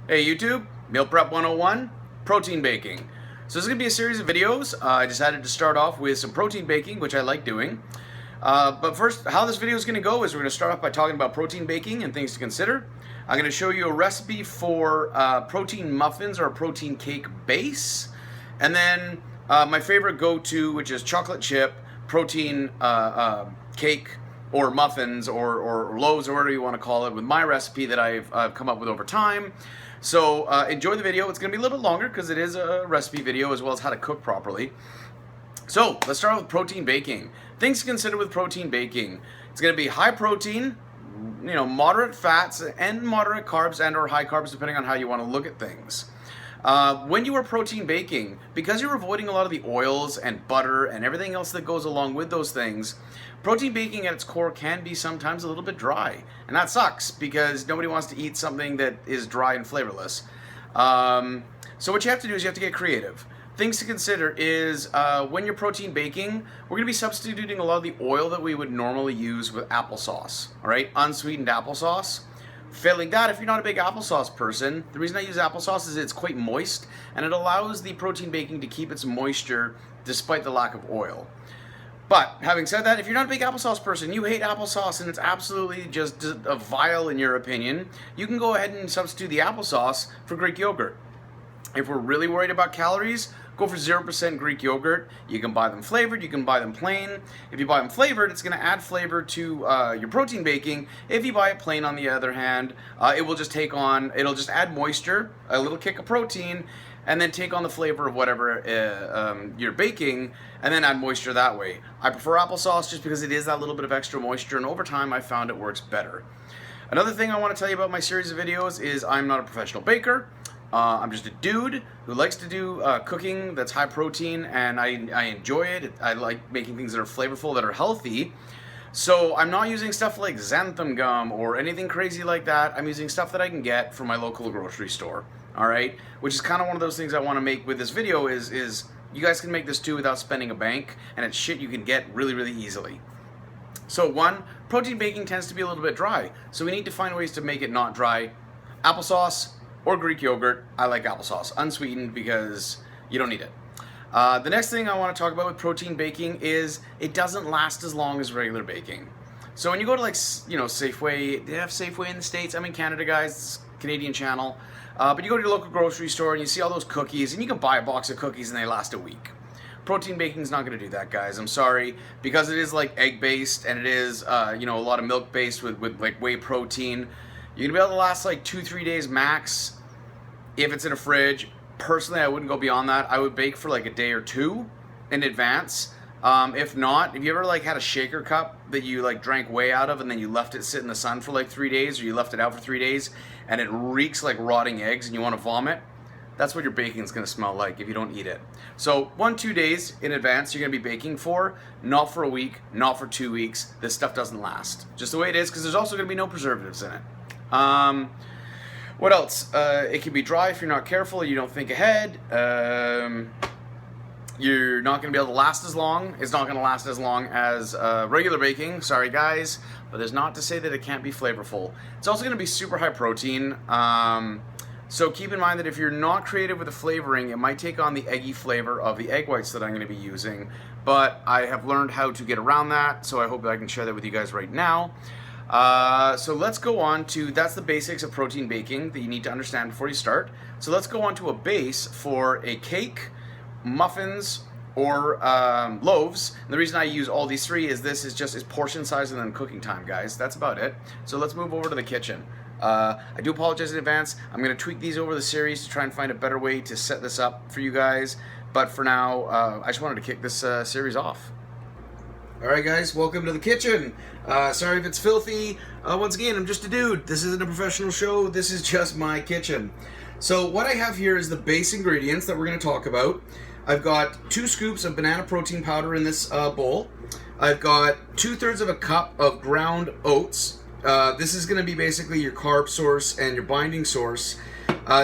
Hey YouTube, Meal Prep 101, protein baking. So this is going to be a series of videos. I decided to start off with some protein baking, which I like doing. But first, how this video is going to go is we're going to start off by talking about protein baking and things to consider. I'm going to show you a recipe for protein muffins or a protein cake base. And then my favorite go-to, which is chocolate chip protein cake or muffins or loaves or whatever you want to call it, with my recipe that I've come up with over time. So enjoy the video. It's going to be a little bit longer because it is a recipe video as well as how to cook properly. So let's start with protein baking. Things to consider with protein baking. It's going to be high protein, moderate fats and moderate carbs and or high carbs depending on how you want to look at things. When you are protein baking, because you're avoiding a lot of the oils and butter and everything else that goes along with those things, protein baking at its core can be sometimes a little bit dry. And that sucks because nobody wants to eat something that is dry and flavorless. So what you have to do is you have to get creative. Things to consider is when you're protein baking, we're going to be substituting a lot of the oil that we would normally use with applesauce, all right? Unsweetened applesauce. Failing that, if you're not a big applesauce person, the reason I use applesauce is it's quite moist and it allows the protein baking to keep its moisture despite the lack of oil. But having said that, if you're not a big applesauce person, you hate applesauce and it's absolutely just a vile in your opinion, you can go ahead and substitute the applesauce for Greek yogurt. If we're really worried about calories, go for 0% Greek yogurt. You can buy them flavored, you can buy them plain. If you buy them flavored, it's going to add flavor to your protein baking. If you buy it plain, on the other hand, it'll just add moisture, a little kick of protein, and then take on the flavor of whatever you're baking, and then add moisture that way. I prefer applesauce just because it is that little bit of extra moisture, and over time I found it works better. Another thing I want to tell you about my series of videos is I'm not a professional baker. I'm just a dude who likes to do cooking that's high protein, and I enjoy it. I like making things that are flavorful, that are healthy. So I'm not using stuff like xanthan gum or anything crazy like that. I'm using stuff that I can get from my local grocery store. All right, which is kind of one of those things I want to make with this video is you guys can make this too without spending a bank, and it's shit you can get really, really easily. So one, protein baking tends to be a little bit dry, so we need to find ways to make it not dry. Applesauce or Greek yogurt. I like applesauce, unsweetened, because you don't need it. The next thing I want to talk about with protein baking is it doesn't last as long as regular baking. So when you go to Safeway, they have Safeway in the States. I'm in Canada, guys. It's a Canadian channel. But you go to your local grocery store and you see all those cookies, and you can buy a box of cookies and they last a week. Protein baking is not going to do that, guys. I'm sorry, because it is like egg-based and it is a lot of milk-based with like whey protein. You're going to be able to last like 2-3 days max if it's in a fridge. Personally, I wouldn't go beyond that. I would bake for like a day or two in advance. If not, if you ever had a shaker cup that you drank whey out of and then you left it sit in the sun for like 3 days, or you left it out for 3 days and it reeks like rotting eggs and you want to vomit, that's what your baking is going to smell like if you don't eat it. So 1-2 days in advance you're going to be baking for, not for a week, not for 2 weeks. This stuff doesn't last. Just the way it is, because there's also going to be no preservatives in it. What else? It can be dry if you're not careful, you don't think ahead. You're not going to be able to last as long. It's not going to last as long as regular baking. Sorry, guys. But there's not to say that it can't be flavorful. It's also going to be super high protein. So keep in mind that if you're not creative with the flavoring, it might take on the eggy flavor of the egg whites that I'm going to be using. But I have learned how to get around that, so I hope that I can share that with you guys right now. So let's go on to, that's the basics of protein baking that you need to understand before you start. So let's go on to a base for a cake, muffins, or loaves. And the reason I use all these three is this is portion size and then cooking time, guys. That's about it. So let's move over to the kitchen. I do apologize in advance. I'm going to tweak these over the series to try and find a better way to set this up for you guys. But for now, I just wanted to kick this series off. Alright guys, welcome to the kitchen. Sorry if it's filthy. Once again, I'm just a dude. This isn't a professional show. This is just my kitchen. So what I have here is the base ingredients that we're going to talk about. I've got 2 scoops of banana protein powder in this bowl. I've got 2/3 of a cup of ground oats. This is going to be basically your carb source and your binding source.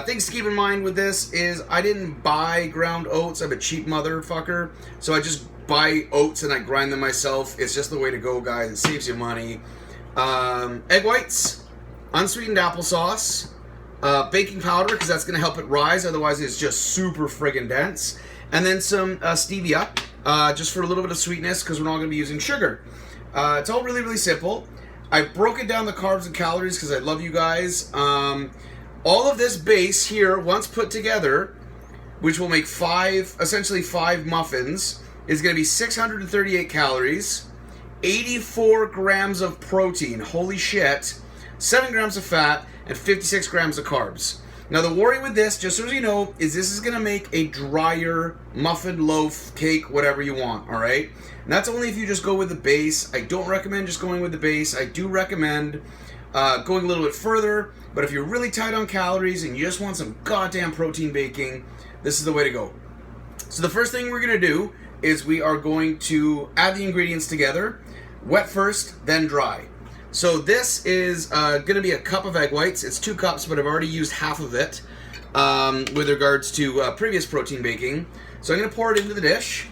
Things to keep in mind with this is I didn't buy ground oats. I'm a cheap motherfucker. So I just buy oats and I grind them myself. It's just the way to go, guys. It saves you money. Egg whites, unsweetened applesauce, baking powder, because that's going to help it rise, otherwise it's just super friggin' dense. And then some stevia, just for a little bit of sweetness, because we're not going to be using sugar. It's all really, really simple. I broke it down the carbs and calories because I love you guys. All of this base here, once put together, which will make essentially five muffins, is going to be 638 calories, 84 grams of protein, holy shit, 7 grams of fat, and 56 grams of carbs. Now the worry with this, just so you know, is this is going to make a drier muffin, loaf, cake, whatever you want, alright? And that's only if you just go with the base. I don't recommend just going with the base. I do recommend going a little bit further, but if you're really tight on calories and you just want some goddamn protein baking, this is the way to go. So the first thing we're going to do is we are going to add the ingredients together, wet first, then dry. So this is going to be a cup of egg whites. It's 2 cups, but I've already used half of it with regards to previous protein baking. So I'm going to pour it into the dish.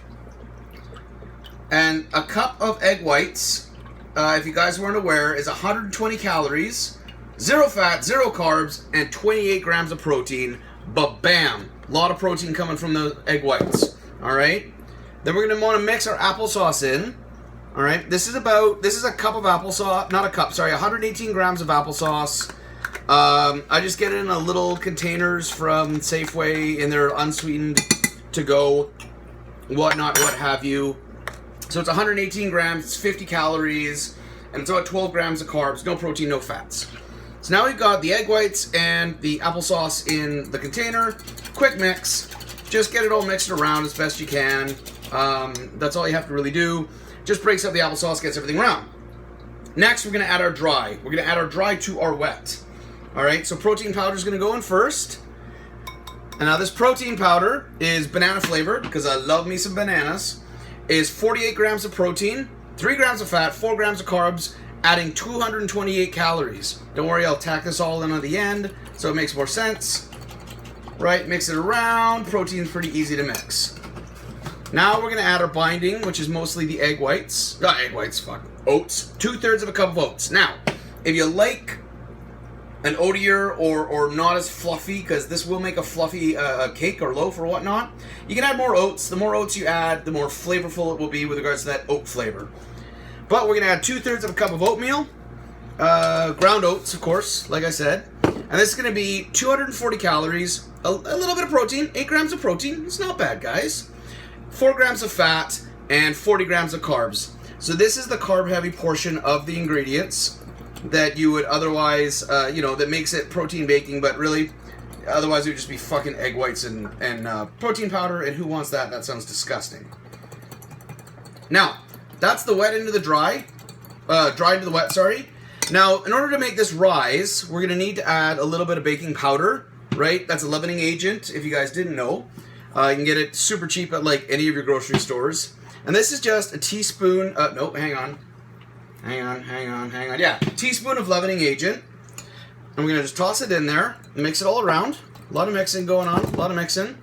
And a cup of egg whites, if you guys weren't aware, is 120 calories, 0 fat, 0 carbs, and 28 grams of protein. But bam! A lot of protein coming from the egg whites. Alright? Then we're going to want to mix our applesauce in. Alright, this is a cup of applesauce, not a cup, sorry, 118 grams of applesauce. I just get it in a little containers from Safeway, and they're unsweetened to go, whatnot, what have you. So it's 118 grams, it's 50 calories, and it's about 12 grams of carbs, no protein, no fats. So now we've got the egg whites and the applesauce in the container. Quick mix, just get it all mixed around as best you can. That's all you have to really do. Just breaks up the applesauce, gets everything around. Next, we're going to add our dry. We're going to add our dry to our wet. Alright, so protein powder is going to go in first. And now this protein powder is banana flavored, because I love me some bananas. Is 48 grams of protein, 3 grams of fat, 4 grams of carbs, adding 228 calories. Don't worry, I'll tack this all in at the end, so it makes more sense. Right, mix it around. Protein's pretty easy to mix. Now we're going to add our binding, which is mostly the egg whites. Not egg whites, fuck. Oats. 2/3 of a cup of oats. Now, if you like an oatier or not as fluffy, because this will make a fluffy cake or loaf or whatnot, you can add more oats. The more oats you add, the more flavorful it will be with regards to that oat flavor. But we're going to add 2/3 of a cup of oatmeal. Ground oats, of course, like I said. And this is going to be 240 calories, a little bit of protein, 8 grams of protein. It's not bad, guys. 4 grams of fat, and 40 grams of carbs. So this is the carb-heavy portion of the ingredients that you would otherwise, that makes it protein baking, but really, otherwise it would just be fucking egg whites and protein powder, and who wants that? That sounds disgusting. Now, that's the wet into the dry. Dry into the wet, sorry. Now, in order to make this rise, we're going to need to add a little bit of baking powder, right? That's a leavening agent, if you guys didn't know. You can get it super cheap at like any of your grocery stores. And this is just a teaspoon, nope, hang on. Yeah, teaspoon of leavening agent. And we're going to just toss it in there, mix it all around. A lot of mixing going on, a lot of mixing.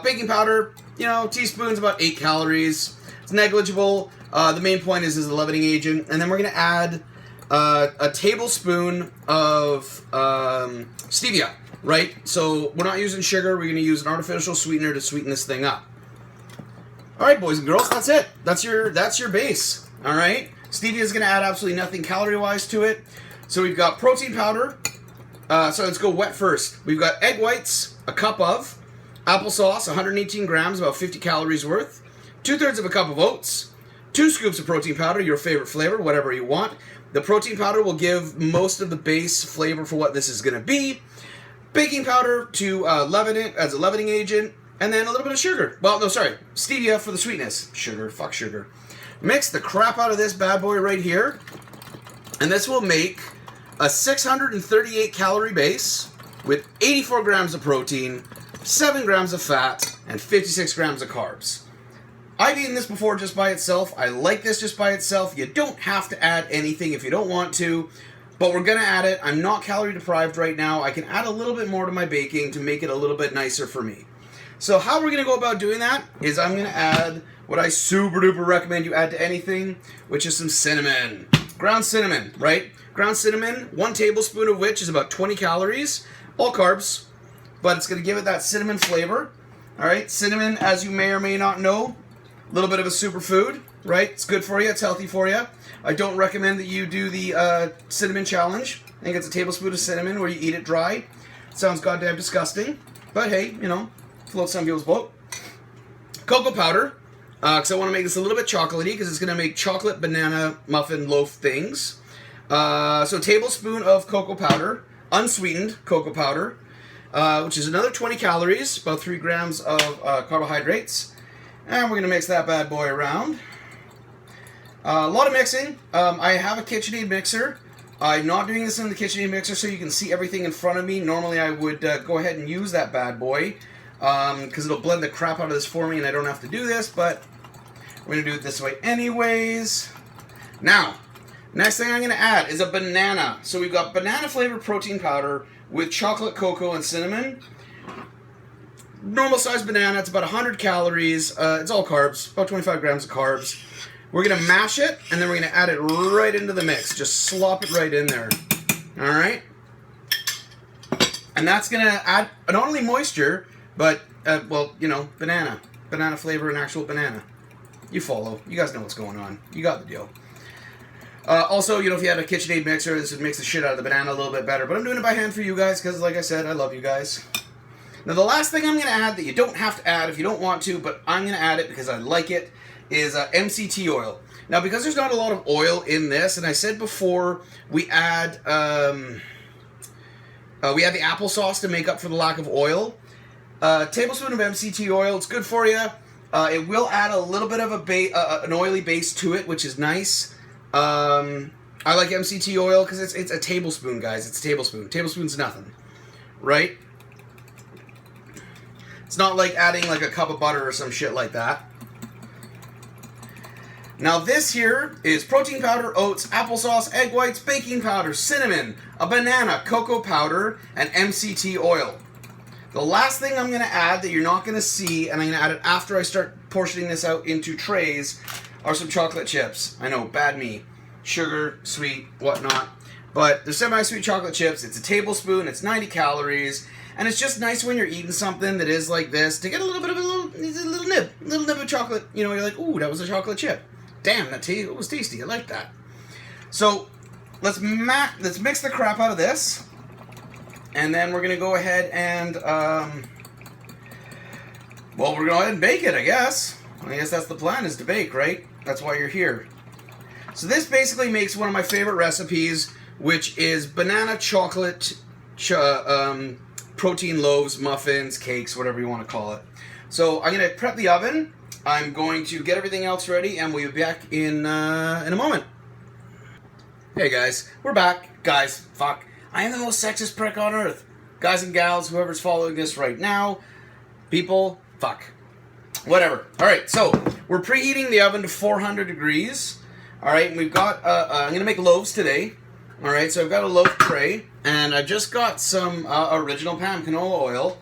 Baking powder, teaspoon's about 8 calories. It's negligible. The main point is the leavening agent. And then we're going to add a tablespoon of stevia. Right? So we're not using sugar, we're going to use an artificial sweetener to sweeten this thing up. Alright, boys and girls, that's it. That's your base. Alright? Stevia is going to add absolutely nothing calorie-wise to it. So we've got protein powder. So let's go wet first. We've got egg whites, a cup of. Applesauce, 118 grams, about 50 calories worth. 2/3 of a cup of oats. 2 scoops of protein powder, your favorite flavor, whatever you want. The protein powder will give most of the base flavor for what this is going to be. Baking powder to leaven it as a leavening agent, and then a little bit of sugar. Well, no, sorry, stevia for the sweetness. Sugar, fuck sugar. Mix the crap out of this bad boy right here, and this will make a 638 calorie base with 84 grams of protein, 7 grams of fat, and 56 grams of carbs. I've eaten this before just by itself. I like this just by itself. You don't have to add anything if you don't want to. But we're going to add it. I'm not calorie deprived right now. I can add a little bit more to my baking to make it a little bit nicer for me. So how we're going to go about doing that is I'm going to add what I super duper recommend you add to anything, which is some cinnamon. Ground cinnamon, right? Ground cinnamon, 1 tablespoon of which is about 20 calories. all carbs, but it's going to give it that cinnamon flavor. All right, cinnamon, as you may or may not know, a little bit of a superfood, right? It's good for you. It's healthy for you. I don't recommend that you do the cinnamon challenge. I think it's a tablespoon of cinnamon where you eat it dry. Sounds goddamn disgusting, but hey, you know, floats some people's boat. Cocoa powder, because I want to make this a little bit chocolatey, because it's going to make chocolate banana muffin loaf things. So a tablespoon of cocoa powder, unsweetened cocoa powder, which is another 20 calories, about 3 grams of carbohydrates. And we're going to mix that bad boy around. A lot of mixing. I have a KitchenAid mixer. I'm not doing this in the KitchenAid mixer so you can see everything in front of me. Normally I would go ahead and use that bad boy because it'll blend the crap out of this for me and I don't have to do this, but we're going to do it this way anyways. Now, next thing I'm going to add is a banana. So we've got banana flavored protein powder with chocolate, cocoa, and cinnamon. Normal size banana, it's about 100 calories. It's all carbs, about 25 grams of carbs. We're going to mash it, and then we're going to add it right into the mix. Just slop it right in there. All right? And that's going to add not only moisture, but, well, you know, banana. Banana flavor and actual banana. You follow. You guys know what's going on. You got the deal. Also, you know, if you had a KitchenAid mixer, this would mix the shit out of the banana a little bit better. But I'm doing it by hand for you guys, because like I said, I love you guys. Now, the last thing I'm going to add that you don't have to add if you don't want to, but I'm going to add it because I like it, is MCT oil. Now, because there's not a lot of oil in this, and I said before, we add the applesauce to make up for the lack of oil. Tablespoon of MCT oil, it's good for you. It will add a little bit of an oily base to it, which is nice. I like MCT oil because it's a tablespoon, guys. It's a tablespoon. Tablespoon's nothing, right? It's not like adding like a cup of butter or some shit like that. Now this here is protein powder, oats, applesauce, egg whites, baking powder, cinnamon, a banana, cocoa powder, and MCT oil. The last thing I'm going to add that you're not going to see, and I'm going to add it after I start portioning this out into trays, are some chocolate chips. I know, bad me. Sugar, sweet, whatnot. But they're semi-sweet chocolate chips. It's a tablespoon, it's 90 calories, and it's just nice when you're eating something that is like this to get a little bit of a little nib of chocolate. You know, you're like, ooh, that was a chocolate chip. Damn, it was tasty. I like that. So let's mix the crap out of this, and then we're gonna go ahead and well, we're gonna go ahead and bake it. I guess that's the plan, is to bake, right? That's why you're here. So this basically makes one of my favorite recipes, which is banana chocolate protein loaves, muffins, cakes, whatever you want to call it. So I'm gonna prep the oven. I'm going to get everything else ready, and we'll be back in a moment. Hey guys, we're back. Guys, fuck. I am the most sexist prick on earth. Guys and gals, whoever's following this right now, people, fuck. Whatever. Alright, so we're preheating the oven to 400 degrees. Alright, and we've got, I'm going to make loaves today. Alright, so I've got a loaf tray, and I've just got some original palm canola oil.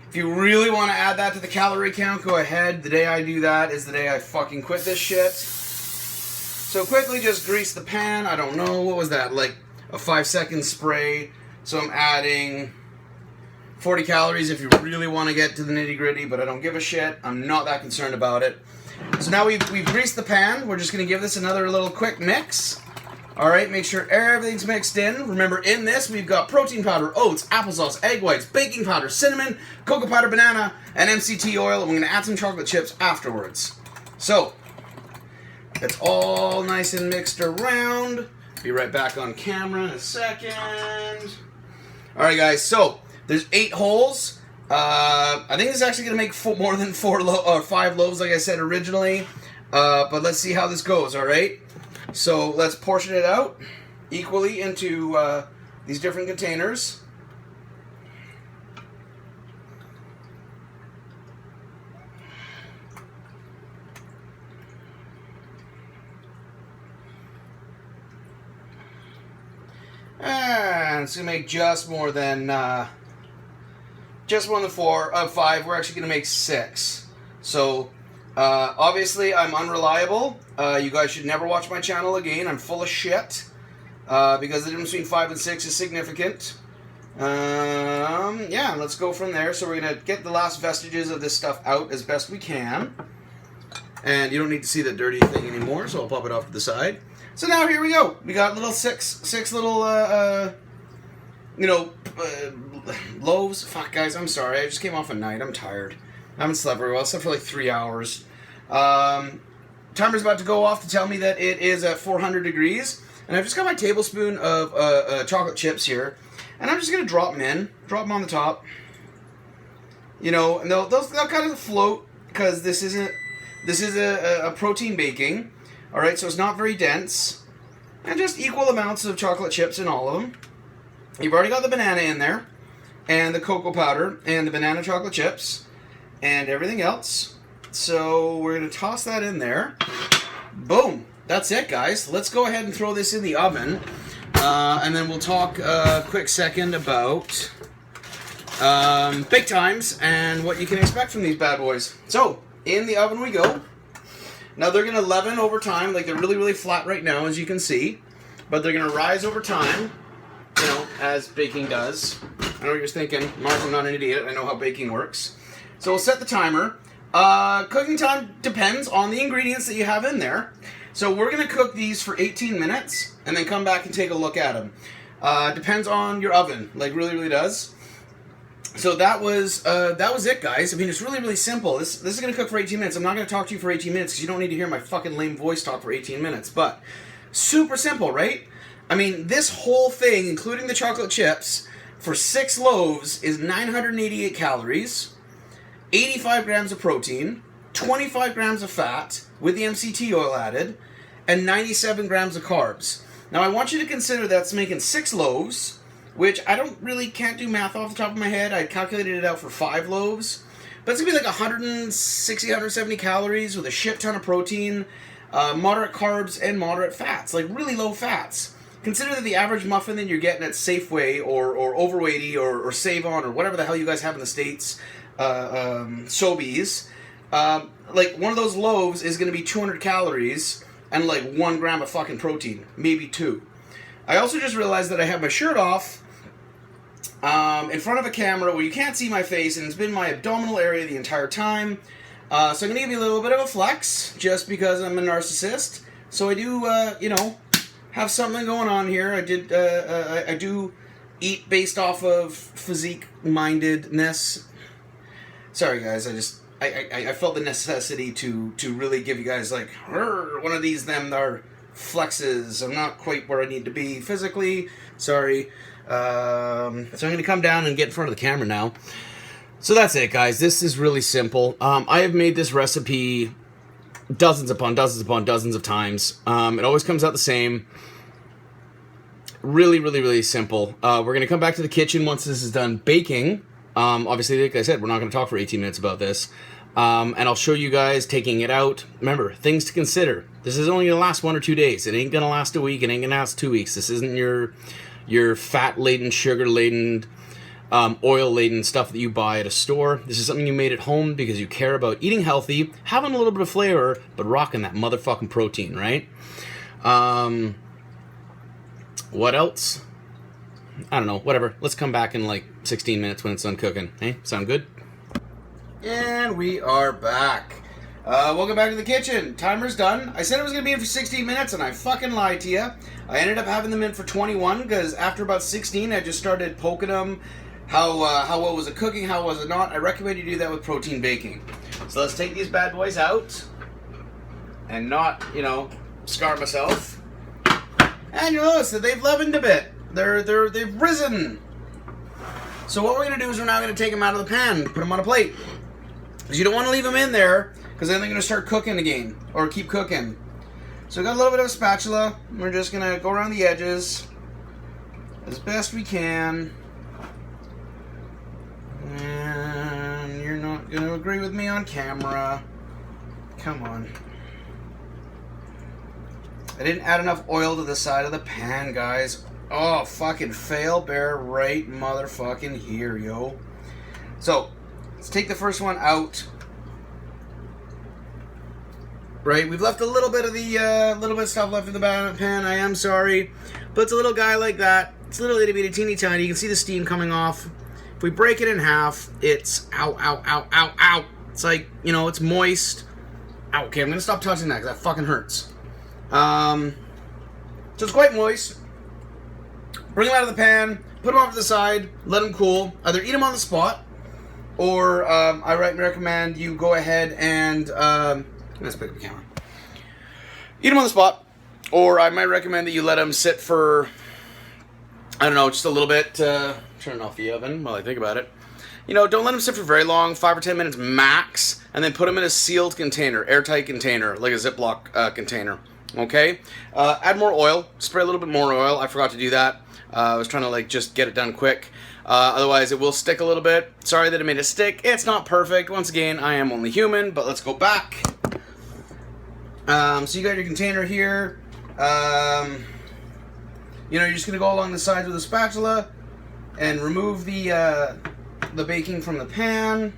If you really want to add that to the calorie count, go ahead. The day I do that is the day I fucking quit this shit. So quickly just grease the pan. I don't know, what was that, like a 5-second spray. So I'm adding 40 calories if you really want to get to the nitty gritty, but I don't give a shit. I'm not that concerned about it. So now we've greased the pan. We're just going to give this another little quick mix. Alright, make sure everything's mixed in. Remember, in this, we've got protein powder, oats, applesauce, egg whites, baking powder, cinnamon, cocoa powder, banana, and MCT oil. And we're going to add some chocolate chips afterwards. So, it's all nice and mixed around. Be right back on camera in a second. Alright, guys, so there's 8 holes. I think this is actually going to make more than 5 loaves, like I said originally. But let's see how this goes, alright? So let's portion it out equally into these different containers. And it's gonna make just more than 5. We're actually gonna make 6. So obviously I'm unreliable. You guys should never watch my channel again. I'm full of shit. Because the difference between 5 and 6 is significant. Yeah, let's go from there. So we're going to get the last vestiges of this stuff out as best we can. And you don't need to see the dirty thing anymore, so I'll pop it off to the side. So now here we go. We got little six little, loaves. Fuck, guys, I'm sorry. I just came off a night. I'm tired. I haven't slept very well. I slept for like 3 hours. Timer's about to go off to tell me that it is at 400 degrees. And I've just got my tablespoon of chocolate chips here. And I'm just going to drop them in. Drop them on the top. You know, and they'll kind of float because this is a protein baking. Alright, so it's not very dense. And just equal amounts of chocolate chips in all of them. You've already got the banana in there. And the cocoa powder. And the banana chocolate chips. And everything else. So we're going to toss that in there. Boom. That's it, guys. Let's go ahead and throw this in the oven. And then we'll talk a quick second about bake times and what you can expect from these bad boys. So, in the oven we go. Now they're going to leaven over time, like they're really, really flat right now, as you can see. But they're going to rise over time, you know, as baking does. I know what you're thinking, Mark, I'm not an idiot, I know how baking works. So we'll set the timer. Cooking time depends on the ingredients that you have in there. So we're going to cook these for 18 minutes, and then come back and take a look at them. Depends on your oven, like really, really does. So that was it, guys. I mean, it's really, really simple. This is going to cook for 18 minutes. I'm not going to talk to you for 18 minutes because you don't need to hear my fucking lame voice talk for 18 minutes. But super simple, right? I mean, this whole thing, including the chocolate chips, for 6 loaves is 988 calories, 85 grams of protein, 25 grams of fat with the MCT oil added, and 97 grams of carbs. Now, I want you to consider that's making 6 loaves, which I can't do math off the top of my head. I calculated it out for 5 loaves. But it's going to be like 160, 170 calories with a shit ton of protein, moderate carbs, and moderate fats. Like really low fats. Consider that the average muffin that you're getting at Safeway or Overweighty or Save-On or whatever the hell you guys have in the States, Sobeys, like one of those loaves is going to be 200 calories and like 1 gram of fucking protein. Maybe 2. I also just realized that I have my shirt off in front of a camera where you can't see my face, and it's been my abdominal area the entire time. So I'm going to give you a little bit of a flex, just because I'm a narcissist. So I do, have something going on here. I do eat based off of physique-mindedness. Sorry, guys, I felt the necessity to really give you guys, like, one of these, them are flexes. I'm not quite where I need to be physically. Sorry. So I'm going to come down and get in front of the camera now. So that's it, guys. This is really simple. I have made this recipe dozens upon dozens of times. It always comes out the same. Really, really, really simple. We're going to come back to the kitchen once this is done baking. Obviously, like I said, we're not going to talk for 18 minutes about this. And I'll show you guys taking it out. Remember, things to consider. This is only going to last 1 or 2 days. It ain't going to last a week. It ain't going to last 2 weeks. This isn't your fat-laden, sugar-laden, oil-laden stuff that you buy at a store. This is something you made at home because you care about eating healthy, having a little bit of flavor, but rocking that motherfucking protein, right? What else? I don't know. Whatever. Let's come back in like 16 minutes when it's done cooking. Hey, sound good? And we are back. Welcome back to the kitchen. Timer's done. I said it was going to be in for 16 minutes, and I fucking lied to you. I ended up having them in for 21, because after about 16, I just started poking them. How well was it cooking? How was it not? I recommend you do that with protein baking. So let's take these bad boys out, and not, scar myself. And you'll notice that they've leavened a bit. They've risen. So what we're going to do is we're now going to take them out of the pan, put them on a plate. Because you don't want to leave them in there, because then they're going to start cooking again, or keep cooking. So we got a little bit of a spatula. We're just going to go around the edges as best we can. And you're not going to agree with me on camera. Come on. I didn't add enough oil to the side of the pan, guys. Oh, fucking fail bear right motherfucking here, yo. So, let's take the first one out. Right, we've left a little bit of the, little bit of stuff left in the pan. I am sorry. But it's a little guy like that. It's a little itty bitty teeny tiny. You can see the steam coming off. If we break it in half, it's ow, ow, ow, ow, ow. It's like, you know, it's moist. Ow, okay, I'm going to stop touching that because that fucking hurts. So it's quite moist. Bring them out of the pan, put them off to the side, let them cool. Either eat them on the spot, or I recommend you go ahead and let's pick up the camera. Eat them on the spot, or I might recommend that you let them sit for, I don't know, just a little bit. Turn off the oven while I think about it. You know, don't let them sit for very long, 5 or 10 minutes max, and then put them in a sealed container, airtight container, like a Ziploc container. Okay? Add more oil. Spray a little bit more oil. I forgot to do that. I was trying to like just get it done quick. Otherwise, it will stick a little bit. Sorry that it made it stick. It's not perfect. Once again, I am only human, but let's go back. So you got your container here. You know, you're just going to go along the sides with a spatula and remove the baking from the pan.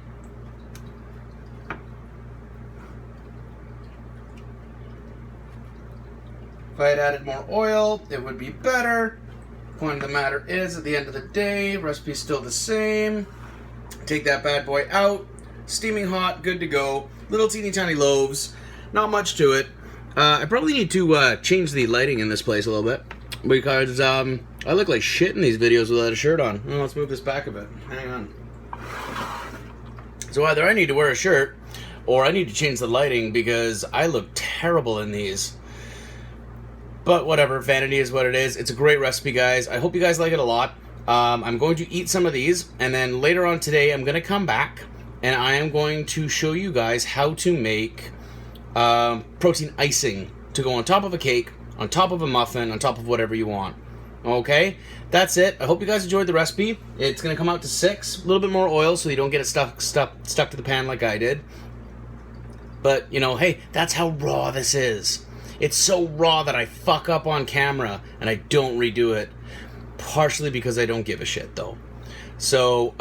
If I had added more oil, it would be better. Point of the matter is, at the end of the day, recipe's still the same. Take that bad boy out. Steaming hot, good to go. Little teeny tiny loaves. Not much to it. I probably need to change the lighting in this place a little bit, because I look like shit in these videos without a shirt on. Well, let's move this back a bit. Hang on. So either I need to wear a shirt, or I need to change the lighting, because I look terrible in these. But whatever, vanity is what it is. It's a great recipe, guys. I hope you guys like it a lot. I'm going to eat some of these, and then later on today, I'm going to come back, and I am going to show you guys how to make protein icing to go on top of a cake, on top of a muffin, on top of whatever you want. Okay? That's it. I hope you guys enjoyed the recipe. It's going to come out to 6. A little bit more oil so you don't get it stuck to the pan like I did. But, you know, hey, that's how raw this is. It's so raw that I fuck up on camera and I don't redo it. Partially because I don't give a shit, though. So,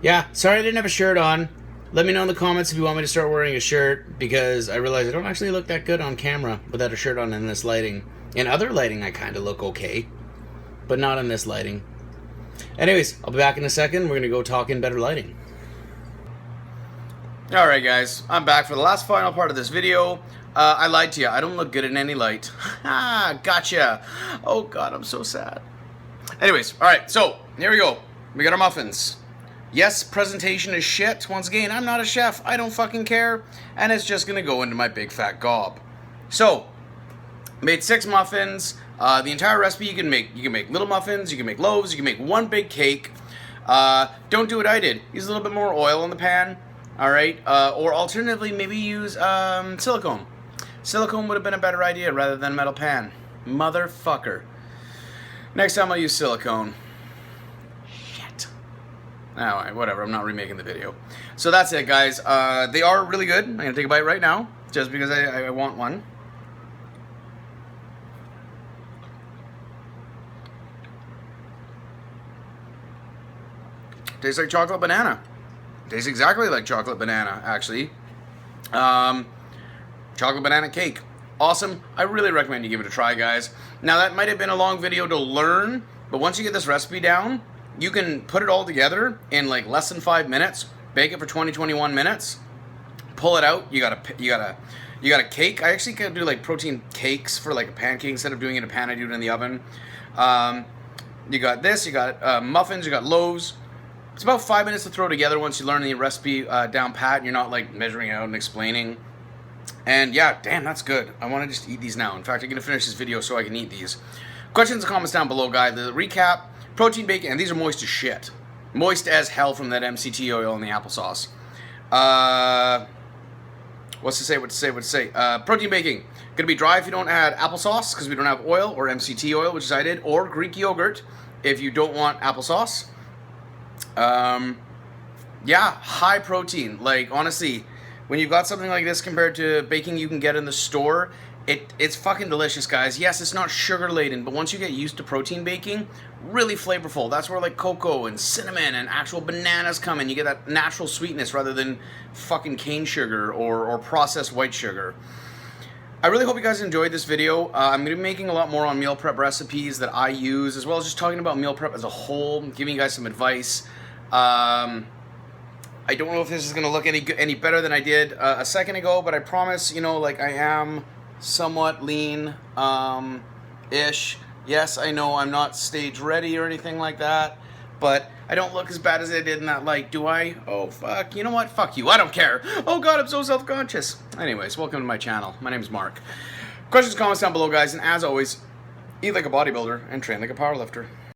yeah, sorry I didn't have a shirt on. Let me know in the comments if you want me to start wearing a shirt, because I realize I don't actually look that good on camera without a shirt on in this lighting. In other lighting, I kind of look okay, but not in this lighting. Anyways, I'll be back in a second. We're going to go talk in better lighting. Alright guys, I'm back for the last final part of this video. I lied to you. I don't look good in any light. Ha! Gotcha. Oh god, I'm so sad. Anyways, alright, so here we go. We got our muffins. Yes, presentation is shit. Once again, I'm not a chef. I don't fucking care. And it's just going to go into my big fat gob. So, made 6 muffins. The entire recipe you can make. You can make little muffins, you can make loaves, you can make one big cake. Don't do what I did. Use a little bit more oil in the pan. Alright, or alternatively, maybe use silicone. Silicone would have been a better idea rather than a metal pan. Motherfucker. Next time I'll use silicone. Shit. Alright, whatever. I'm not remaking the video. So that's it, guys. They are really good. I'm going to take a bite right now, just because I want one. Tastes like chocolate banana. Tastes exactly like chocolate banana, actually. Chocolate banana cake. Awesome. I really recommend you give it a try, guys. Now, that might have been a long video to learn, but once you get this recipe down, you can put it all together in like less than 5 minutes. Bake it for 20-21 minutes. Pull it out. You got a cake. I actually can do like protein cakes for like a pancake. Instead of doing it in a pan, I do it in the oven. You got this. You got muffins. You got loaves. It's about 5 minutes to throw together once you learn the recipe down pat and you're not like measuring out and explaining. And yeah, damn, that's good. I want to just eat these now. In fact, I'm going to finish this video so I can eat these. Questions and comments down below, guys. The recap, protein bacon, and these are moist as shit. Moist as hell from that MCT oil in the applesauce. What's to say? Protein baking. Going to be dry if you don't add applesauce because we don't have oil, or MCT oil, which is I did, or Greek yogurt if you don't want applesauce. Yeah, high protein. Like, honestly, when you've got something like this compared to baking you can get in the store, it's fucking delicious, guys. Yes, it's not sugar laden, but once you get used to protein baking, really flavorful. That's where like cocoa and cinnamon and actual bananas come in. You get that natural sweetness rather than fucking cane sugar or processed white sugar. I really hope you guys enjoyed this video. I'm going to be making a lot more on meal prep recipes that I use, as well as just talking about meal prep as a whole, giving you guys some advice. I don't know if this is going to look any better than I did a second ago, but I promise, you know, like I am somewhat lean-ish. Yes, I know I'm not stage ready or anything like that, but I don't look as bad as I did in that light, do I? Oh, fuck. You know what? Fuck you. I don't care. Oh, God, I'm so self-conscious. Anyways, welcome to my channel. My name is Mark. Questions, comments down below, guys, and as always, eat like a bodybuilder and train like a powerlifter.